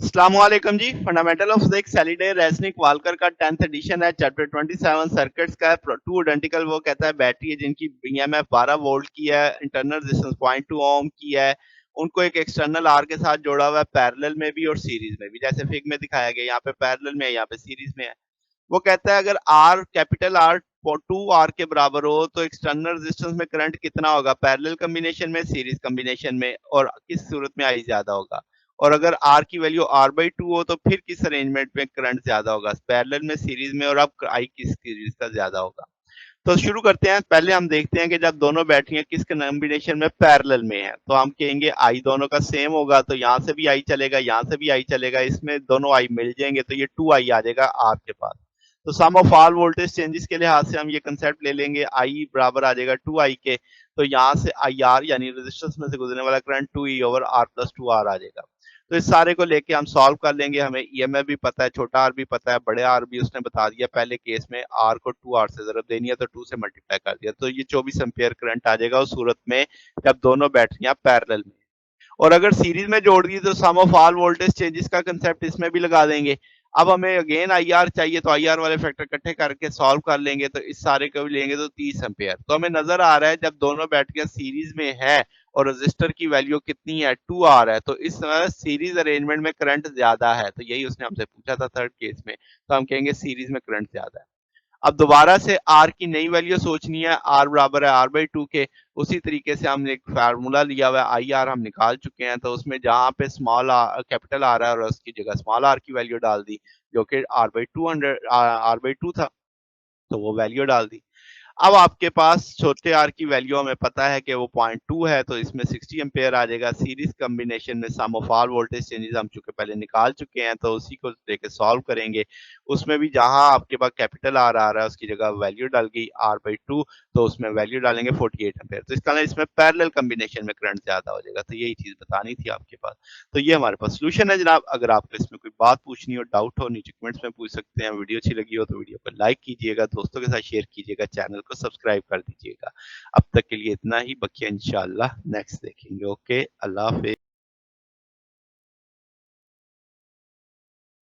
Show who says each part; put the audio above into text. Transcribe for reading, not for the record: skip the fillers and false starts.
Speaker 1: अस्सलामुअलैकुम जी। Fundamental of physics Halliday Resnick Walker का 10th एडिशन है। चैप्टर 27 सर्किट्स का है। टू आइडेंटिकल वो कहता है बैटरी है जिनकी ईएमएफ 12 वोल्ट की है, इंटरनल रेजिस्टेंस 0.2 ओम की है, उनको एक एक्सटर्नल आर के साथ जोड़ा हुआ है, पैरेलल में भी और सीरीज में भी। जैसे फिग में दिखाया गया, यहाँ पे पैरेलल में है, यहाँ पे सीरीज में है। वो कहता है अगर आर कैपिटल आर 2 आर के बराबर हो तो एक्सटर्नल रेजिस्टेंस में करंट कितना होगा, पैरेलल कॉम्बिनेशन में, सीरीज कॉम्बिनेशन में, और किस सूरत में आई ज्यादा होगा। और अगर आर की वैल्यू R/2 हो तो फिर किस अरेंजमेंट में करंट ज्यादा होगा, पैरेलल में, सीरीज में, और अब आई किस सीरीज का ज्यादा होगा। तो शुरू करते हैं। पहले हम देखते हैं कि जब दोनों बैटरियां किस कॉम्बिनेशन में पैरेलल में है, तो हम कहेंगे आई दोनों का सेम होगा, तो यहाँ से भी आई चलेगा, यहाँ से भी आई चलेगा, इसमें दोनों आई मिल जाएंगे, तो ये 2 आई आ जाएगा आर के पास। तो सम ऑफ ऑल वोल्टेज चेंजेस के लिहाज से हम ये कंसेप्ट ले लेंगे, आई बराबर आ जाएगा 2 आई के। तो यहाँ से आई आर यानी रेजिस्टेंस में से गुजरने वाला current 2 E over R plus 2 R आ जाएगा। तो इस सारे को लेके हम सॉल्व कर लेंगे। हमें ईएमएफ भी पता है, छोटा आर भी पता है, बड़े आर भी उसने बता दिया। पहले केस में आर को 2 आर से जरूरत देनी है तो 2 से मल्टीप्लाई कर दिया, तो ये 24 एम्पियर करंट आ जाएगा उस सूरत में जब दोनों बैटरियां पैरेलल में। और अगर सीरीज में जोड़ दी तो सम ऑफ ऑल वोल्टेज चेंजेस का कंसेप्ट इसमें भी लगा देंगे। अब हमें अगेन आई आर चाहिए, तो आई आर वाले फैक्टर इकट्ठे करके सॉल्व कर लेंगे, तो इस सारे को भी लेंगे तो 30 एम्पियर। तो हमें नजर आ रहा है जब दोनों बैटरियां सीरीज में है और रजिस्टर की वैल्यू कितनी है, 2 आर है, तो इस समय सीरीज अरेंजमेंट में करंट ज्यादा है। तो यही उसने हमसे पूछा था थर्ड केस में, तो हम कहेंगे सीरीज में करंट ज्यादा है। अब दोबारा से आर की नई वैल्यू सोचनी है, आर बराबर है R/2 के। उसी तरीके से हमने एक फार्मूला लिया हुआ है, आई आर हम निकाल चुके हैं, तो उसमें जहां पे स्मॉल आर कैपिटल आर है और उसकी जगह स्मॉल आर की वैल्यू डाल दी, जो कि R/2 था, तो वो वैल्यू डाल दी। अब आपके पास छोटे आर की वैल्यू हमें पता है कि वो 0.2 है, तो इसमें 60 एम्पेयर आ जाएगा। सीरीज कॉम्बिनेशन में सम ऑफ ऑल वोल्टेज चेंजेस हम चूंकि पहले निकाल चुके हैं, तो उसी को लेके सॉल्व करेंगे। उसमें भी जहां आपके पास कैपिटल आर आ रहा है उसकी जगह वैल्यू डाल गई R/2, तो उसमें वैल्यू डालेंगे 48 एम्पेयर। तो इसका इसमें पैरेलल कॉम्बिनेशन में करंट ज्यादा हो जाएगा। तो यही चीज बतानी थी आपके पास। तो ये हमारे पास सोल्यूशन है जनाब। अगर आपको इसमें कोई बात पूछनी हो, डाउट हो, नीचे कमेंट्स में पूछ सकते हैं। वीडियो अच्छी लगी हो तो वीडियो को लाइक कीजिएगा, दोस्तों के साथ शेयर कीजिएगा, चैनल को सब्सक्राइब कर दीजिएगा। अब तक के लिए इतना ही, बाकी इंशाल्लाह नेक्स्ट देखेंगे। ओके, अल्लाह हाफिज।